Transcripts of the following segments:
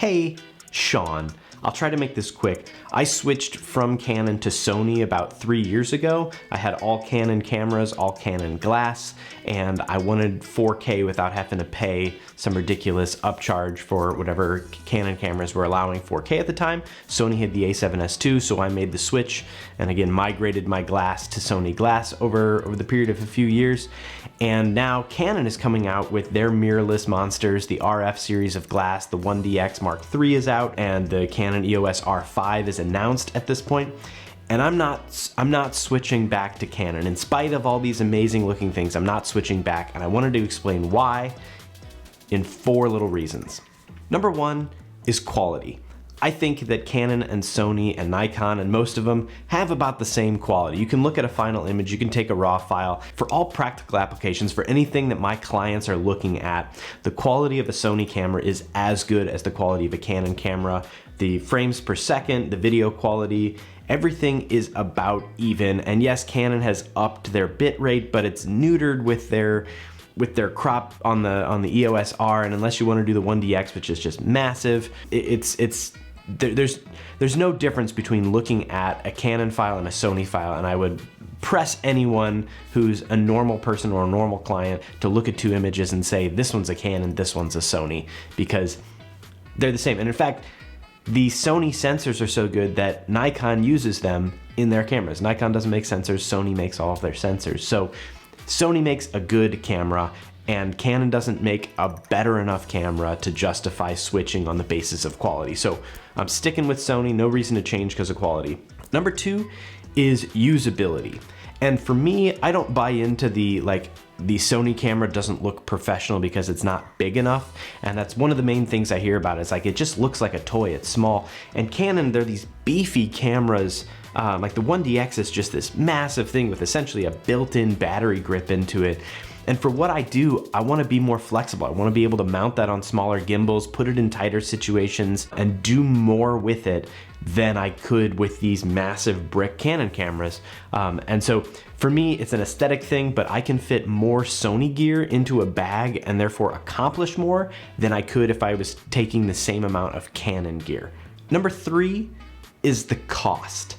Hey, Sean. I'll try to make this quick. I switched from Canon to Sony about 3 years ago. I had all Canon cameras, all Canon glass, and I wanted 4K without having to pay some ridiculous upcharge for whatever Canon cameras were allowing 4K at the time. Sony had the a7S II, so I made the switch and again migrated my glass to Sony glass over the period of a few years. And now Canon is coming out with their mirrorless monsters, the RF series of glass. The 1DX Mark III is out, and the Canon EOS R5 is announced at this point. And I'm not switching back to Canon. In spite of all these amazing looking things, I'm not switching back, and I wanted to explain why in 4 little reasons. Number 1 is quality. I think that Canon and Sony and Nikon and most of them have about the same quality. You can look at a final image, you can take a raw file. For all practical applications, for anything that my clients are looking at, the quality of a Sony camera is as good as the quality of a Canon camera. The frames per second, the video quality, everything is about even. And yes, Canon has upped their bit rate, but it's neutered with their crop on the EOS R, and unless you want to do the 1DX, which is just massive, there's no difference between looking at a Canon file and a Sony file, and I would press anyone who's a normal person or a normal client to look at 2 images and say this one's a Canon, this one's a Sony, because they're the same. And in fact, the Sony sensors are so good that Nikon uses them in their cameras. Nikon doesn't make sensors, Sony makes all of their sensors. So Sony makes a good camera, and Canon doesn't make a better enough camera to justify switching on the basis of quality. So I'm sticking with Sony, no reason to change because of quality. Number 2 is usability. And for me, I don't buy into the Sony camera doesn't look professional because it's not big enough. And that's one of the main things I hear about. It's like, it just looks like a toy, it's small. And Canon, they're these beefy cameras. Like the 1DX is just this massive thing with essentially a built-in battery grip into it. And for what I do, I want to be more flexible. I want to be able to mount that on smaller gimbals, put it in tighter situations, and do more with it than I could with these massive brick Canon cameras. And so for me, it's an aesthetic thing, but I can fit more Sony gear into a bag and therefore accomplish more than I could if I was taking the same amount of Canon gear. Number 3 is the cost.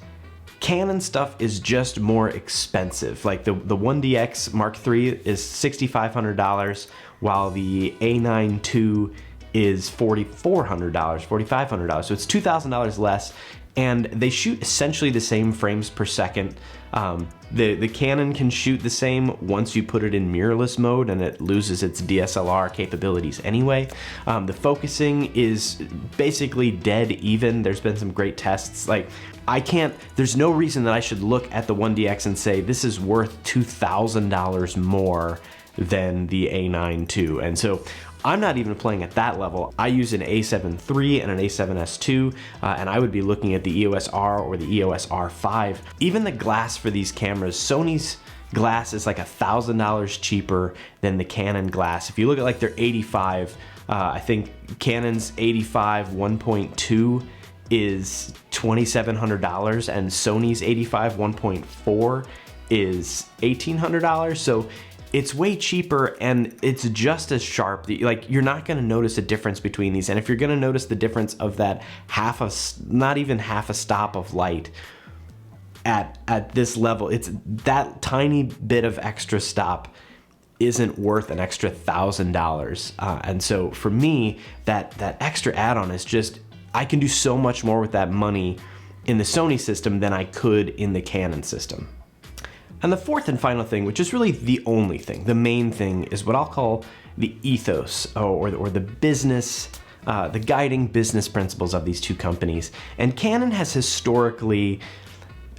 Canon stuff is just more expensive. Like the 1DX Mark III is $6,500, while the A9 II is $4,400, $4,500. So it's $2,000 less, and they shoot essentially the same frames per second. The Canon can shoot the same once you put it in mirrorless mode, and it loses its DSLR capabilities anyway. The focusing is basically dead even. There's been some great tests. Like, there's no reason that I should look at the 1DX and say this is worth $2,000 more than the A9 II. And so I'm not even playing at that level. I use an A7 III and an A7S II, and I would be looking at the EOS R or the EOS R5. Even the glass for these cameras, Sony's glass is like $1,000 cheaper than the Canon glass. If you look at like their 85, I think Canon's 85 1.2 is $2,700, and Sony's 85 1.4 is $1,800. So it's way cheaper, and it's just as sharp. Like, you're not gonna notice a difference between these. And if you're gonna notice the difference of that not even half a stop of light at this level, it's that tiny bit of extra stop isn't worth an extra $1,000. And so for me, that extra add-on is just, I can do so much more with that money in the Sony system than I could in the Canon system. And the 4th and final thing, which is really the only thing, the main thing, is what I'll call the ethos, or the business, the guiding business principles of these 2 companies. And Canon has historically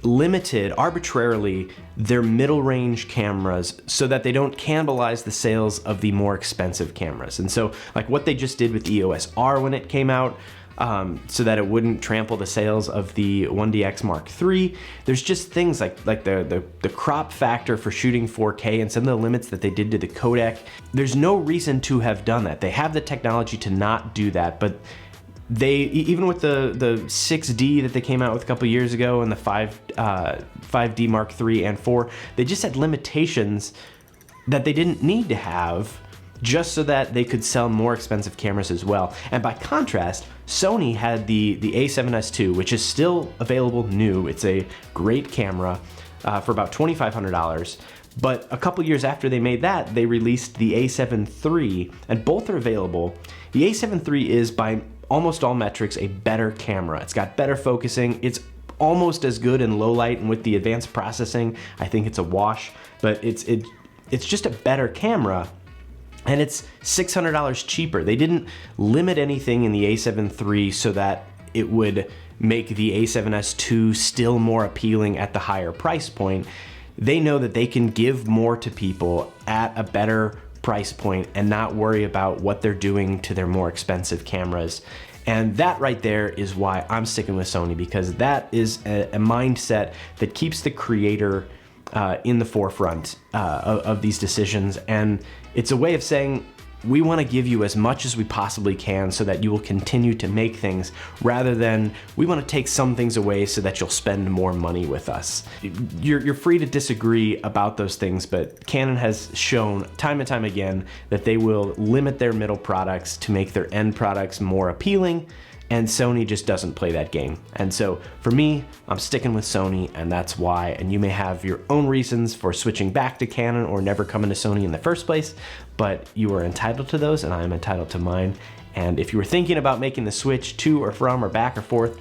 limited arbitrarily their middle range cameras so that they don't cannibalize the sales of the more expensive cameras. And so, like what they just did with the EOS R when it came out, so that it wouldn't trample the sales of the 1DX Mark III. There's just things like the crop factor for shooting 4K and some of the limits that they did to the codec. There's no reason to have done that. They have the technology to not do that, but they, even with the 6D that they came out with a couple years ago and the 5D Mark III and 4, they just had limitations that they didn't need to have just so that they could sell more expensive cameras as well. And by contrast, Sony had the a7S II, which is still available new. It's a great camera for about $2,500. But a couple years after they made that, they released the a7 III, and both are available. The a7 III is, by almost all metrics, a better camera. It's got better focusing. It's almost as good in low light, and with the advanced processing, I think it's a wash, but it's just a better camera. And it's $600 cheaper. They didn't limit anything in the a7 III so that it would make the a7S II still more appealing at the higher price point. They know that they can give more to people at a better price point and not worry about what they're doing to their more expensive cameras. And that right there is why I'm sticking with Sony, because that is a mindset that keeps the creator in the forefront of these decisions. And it's a way of saying, we want to give you as much as we possibly can so that you will continue to make things, rather than we want to take some things away so that you'll spend more money with us. You're free to disagree about those things, but Canon has shown time and time again that they will limit their middle products to make their end products more appealing, and Sony just doesn't play that game. And so for me, I'm sticking with Sony, and that's why. And you may have your own reasons for switching back to Canon or never coming to Sony in the first place, but you are entitled to those, and I am entitled to mine. And if you were thinking about making the switch to or from or back or forth,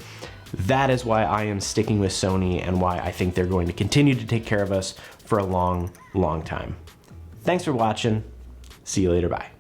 that is why I am sticking with Sony, and why I think they're going to continue to take care of us for a long, long time. Thanks for watching. See you later. Bye.